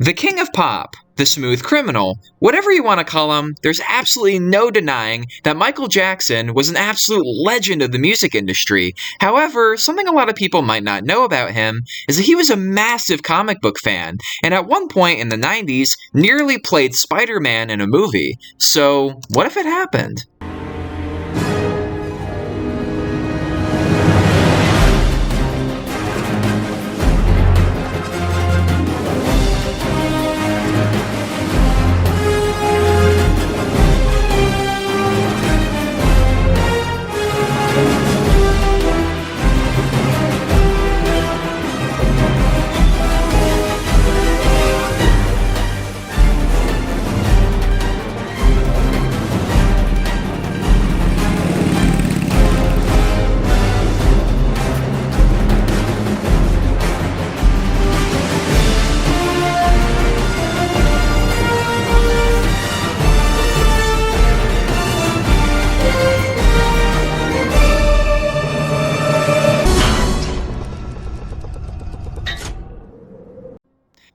The king of pop, the smooth criminal, whatever you want to call him, there's absolutely no denying that Michael Jackson was an absolute legend of the music industry. However, something a lot of people might not know about him is that he was a massive comic book fan, and at one point in the 90s, nearly played Spider-Man in a movie. So, what if it happened?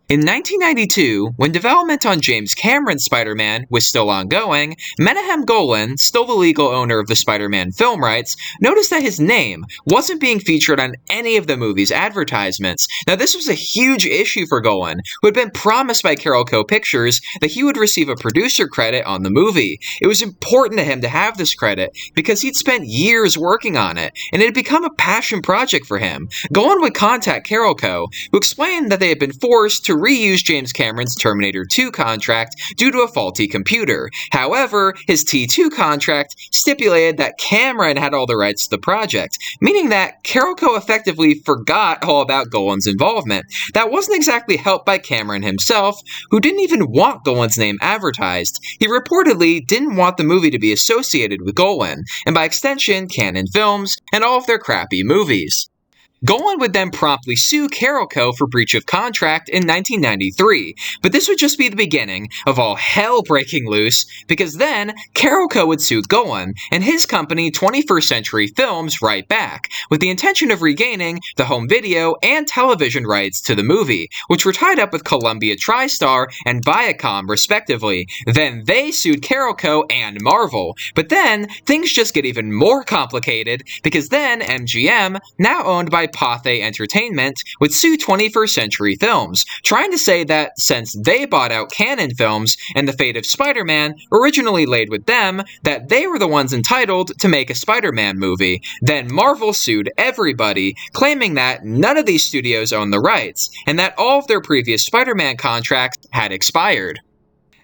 In 1992, when development on James Cameron's Spider-Man was still ongoing, Menahem Golan, still the legal owner of the Spider-Man film rights, noticed that his name wasn't being featured on any of the movie's advertisements. Now, this was a huge issue for Golan, who had been promised by Carolco Pictures that he would receive a producer credit on the movie. It was important to him to have this credit because he'd spent years working on it, and it had become a passion project for him. Golan would contact Carolco, who explained that they had been forced to reuse James Cameron's Terminator 2 contract due to a faulty computer. However, his T2 contract stipulated that Cameron had all the rights to the project, meaning that Carolco effectively forgot all about Golan's involvement. That wasn't exactly helped by Cameron himself, who didn't even want Golan's name advertised. He reportedly didn't want the movie to be associated with Golan, and by extension, Cannon Films, and all of their crappy movies. Golan would then promptly sue Carolco for breach of contract in 1993, but this would just be the beginning of all hell breaking loose, because then Carolco would sue Golan and his company 21st Century Films right back, with the intention of regaining the home video and television rights to the movie, which were tied up with Columbia TriStar and Viacom respectively. Then they sued Carolco and Marvel, but then things just get even more complicated, because then MGM, now owned by Pathé Entertainment, would sue 21st Century Films, trying to say that since they bought out Cannon Films and the fate of Spider-Man originally laid with them, that they were the ones entitled to make a Spider-Man movie. Then Marvel sued everybody, claiming that none of these studios owned the rights, and that all of their previous Spider-Man contracts had expired.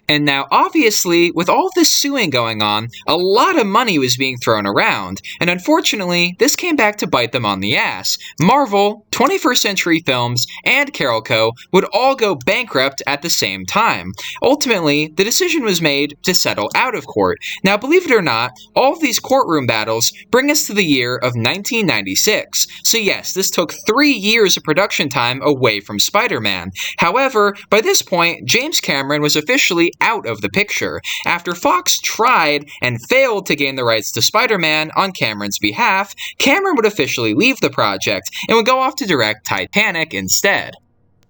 And now, obviously, with all this suing going on, a lot of money was being thrown around, and unfortunately, this came back to bite them on the ass. Marvel, 21st Century Films, and Carolco would all go bankrupt at the same time. Ultimately, the decision was made to settle out of court. Now, believe it or not, all of these courtroom battles bring us to the year of 1996. So yes, this took 3 years of production time away from Spider-Man. However, by this point, James Cameron was officially out of the picture. After Fox tried and failed to gain the rights to Spider-Man on Cameron's behalf, Cameron would officially leave the project and would go off to direct Titanic instead.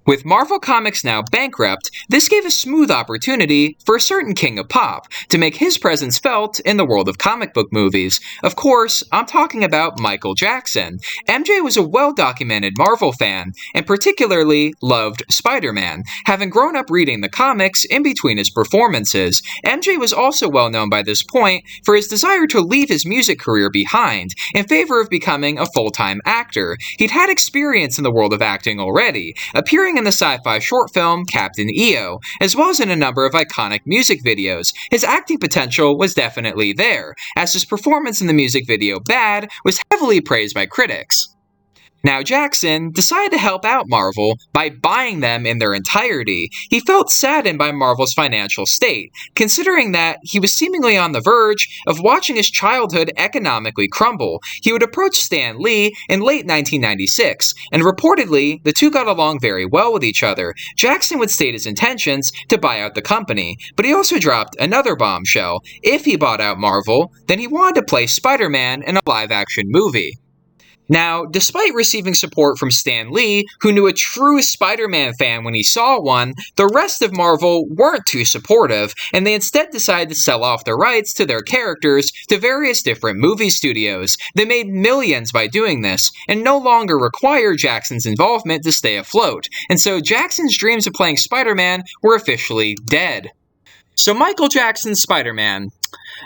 With Marvel Comics now bankrupt, this gave a smooth opportunity for a certain king of pop to make his presence felt in the world of comic book movies. Of course, I'm talking about Michael Jackson. MJ was a well-documented Marvel fan, and particularly loved Spider-Man. Having grown up reading the comics in between his performances, MJ was also well known by this point for his desire to leave his music career behind in favor of becoming a full-time actor. He'd had experience in the world of acting already, appearing in the sci-fi short film Captain EO, as well as in a number of iconic music videos. His acting potential was definitely there, as his performance in the music video Bad was heavily praised by critics. Now, Jackson decided to help out Marvel by buying them in their entirety. He felt saddened by Marvel's financial state, considering that he was seemingly on the verge of watching his childhood economically crumble. He would approach Stan Lee in late 1996, and reportedly, the two got along very well with each other. Jackson would state his intentions to buy out the company, but he also dropped another bombshell. If he bought out Marvel, then he wanted to play Spider-Man in a live-action movie. Now, despite receiving support from Stan Lee, who knew a true Spider-Man fan when he saw one, the rest of Marvel weren't too supportive, and they instead decided to sell off the rights to their characters to various different movie studios. They made millions by doing this, and no longer required Jackson's involvement to stay afloat, and so Jackson's dreams of playing Spider-Man were officially dead. So Michael Jackson's Spider-Man.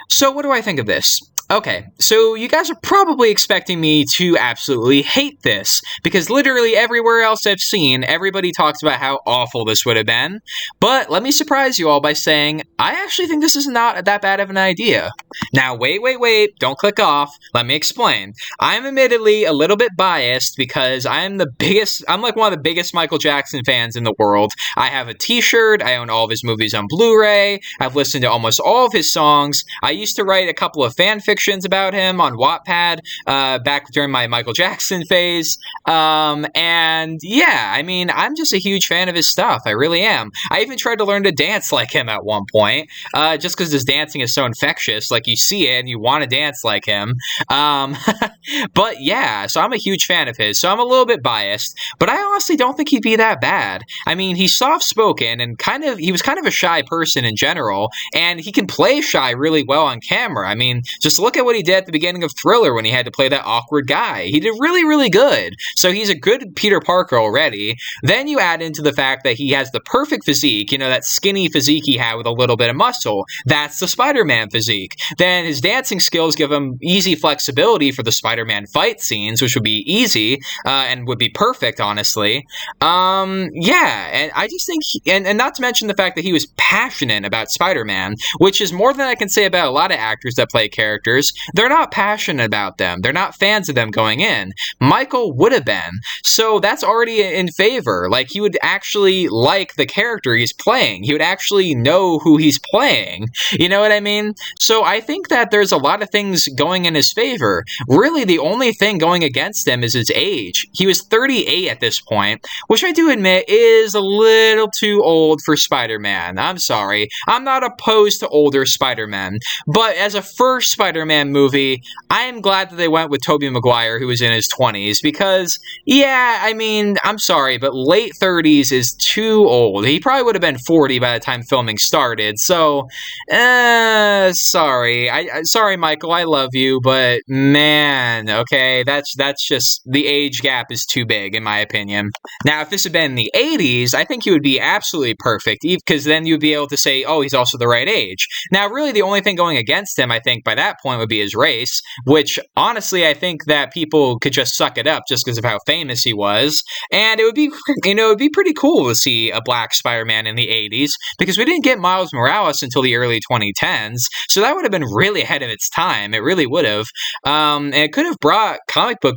So what do I think of this? Okay, so you guys are probably expecting me to absolutely hate this, because literally everywhere else I've seen, everybody talks about how awful this would have been. But let me surprise you all by saying, I actually think this is not that bad of an idea. Now, wait, don't click off. Let me explain. I'm admittedly a little bit biased because I'm like one of the biggest Michael Jackson fans in the world. I have a t-shirt, I own all of his movies on Blu-ray, I've listened to almost all of his songs, I used to write a couple of fanfic about him on Wattpad back during my Michael Jackson phase. And yeah, I mean, I'm just a huge fan of his stuff. I really am. I even tried to learn to dance like him at one point, just because his dancing is so infectious. Like, you see it and you want to dance like him. But yeah, so I'm a huge fan of his. So I'm a little bit biased, but I honestly don't think he'd be that bad. I mean, he's soft-spoken and he was kind of a shy person in general, and he can play shy really well on camera. I mean, just look at what he did at the beginning of Thriller when he had to play that awkward guy. He did really, really good. So he's a good Peter Parker already. Then you add into the fact that he has the perfect physique, you know, that skinny physique he had with a little bit of muscle. That's the Spider-Man physique. Then his dancing skills give him easy flexibility for the Spider-Man fight scenes, which would be easy and would be perfect, honestly. Yeah, and I just think, and not to mention the fact that he was passionate about Spider-Man, which is more than I can say about a lot of actors that play characters. They're not passionate about them. They're not fans of them going in. Michael would have been. So that's already in favor. Like, he would actually like the character he's playing. He would actually know who he's playing. You know what I mean? So I think that there's a lot of things going in his favor. Really, the only thing going against him is his age. He was 38 at this point, which I do admit is a little too old for Spider-Man. I'm sorry. I'm not opposed to older Spider-Man, but as a first Spider-Man movie, I am glad that they went with Tobey Maguire, who was in his 20s, because, yeah, I mean, I'm sorry, but late 30s is too old. He probably would have been 40 by the time filming started, so, sorry. Sorry, Michael, I love you, but, man, okay, that's just, the age gap is too big, in my opinion. Now, if this had been in the 80s, I think he would be absolutely perfect, because then you'd be able to say, oh, he's also the right age. Now, really, the only thing going against him, I think, by that point would be his race, which, honestly, I think that people could just suck it up just because of how famous he was, and it would be, you know, it would be pretty cool to see a black Spider-Man in the 80s, because we didn't get Miles Morales until the early 2010s, so that would have been really ahead of its time. It really would have, and it could have brought comic book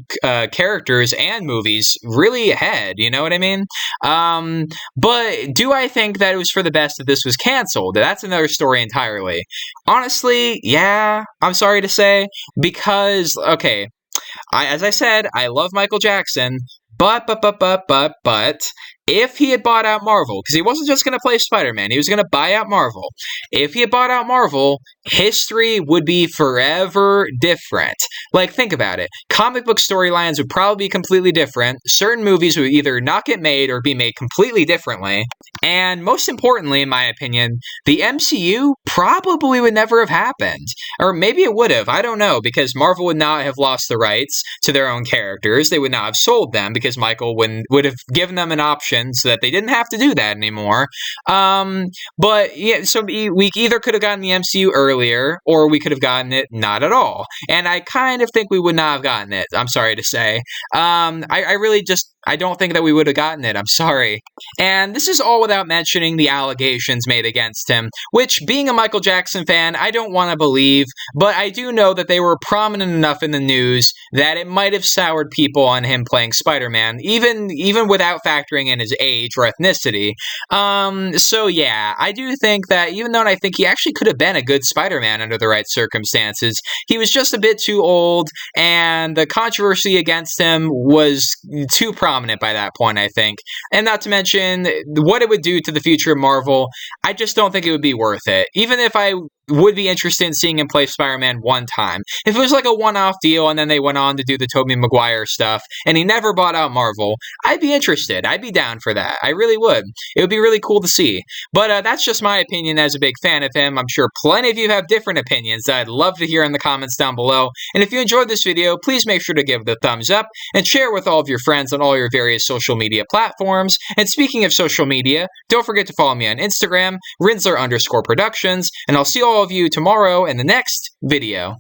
characters and movies really ahead, you know what I mean? But do I think that it was for the best that this was canceled? That's another story entirely. Honestly, yeah, I'm sorry to say, because, okay, as I said, I love Michael Jackson, but, if he had bought out Marvel, because he wasn't just going to play Spider-Man, he was going to buy out Marvel. If he had bought out Marvel, history would be forever different. Like, think about it. Comic book storylines would probably be completely different. Certain movies would either not get made or be made completely differently. And most importantly, in my opinion, the MCU probably would never have happened. Or maybe it would have. I don't know, because Marvel would not have lost the rights to their own characters. They would not have sold them, because Michael would have given them an option so that they didn't have to do that anymore. But yeah, so we either could have gotten the MCU earlier, or we could have gotten it not at all. And I kind of think we would not have gotten it, I'm sorry to say. I really just, I don't think that we would have gotten it, I'm sorry. And this is all without mentioning the allegations made against him, which, being a Michael Jackson fan, I don't want to believe, but I do know that they were prominent enough in the news that it might have soured people on him playing Spider-Man, even without factoring in his age or ethnicity. So yeah, I do think that even though I think he actually could have been a good Spider-Man under the right circumstances, he was just a bit too old, and the controversy against him was too prominent by that point, I think. And not to mention what it would do to the future of Marvel, I just don't think it would be worth it. Even if I would be interested in seeing him play Spider-Man one time. If it was like a one-off deal and then they went on to do the Tobey Maguire stuff and he never bought out Marvel, I'd be interested. I'd be down for that. I really would. It would be really cool to see. But that's just my opinion as a big fan of him. I'm sure plenty of you have different opinions that I'd love to hear in the comments down below. And if you enjoyed this video, please make sure to give it a thumbs up and share with all of your friends on all your various social media platforms. And speaking of social media, don't forget to follow me on Instagram, Rinzler_Productions, and I'll see all of you tomorrow in the next video.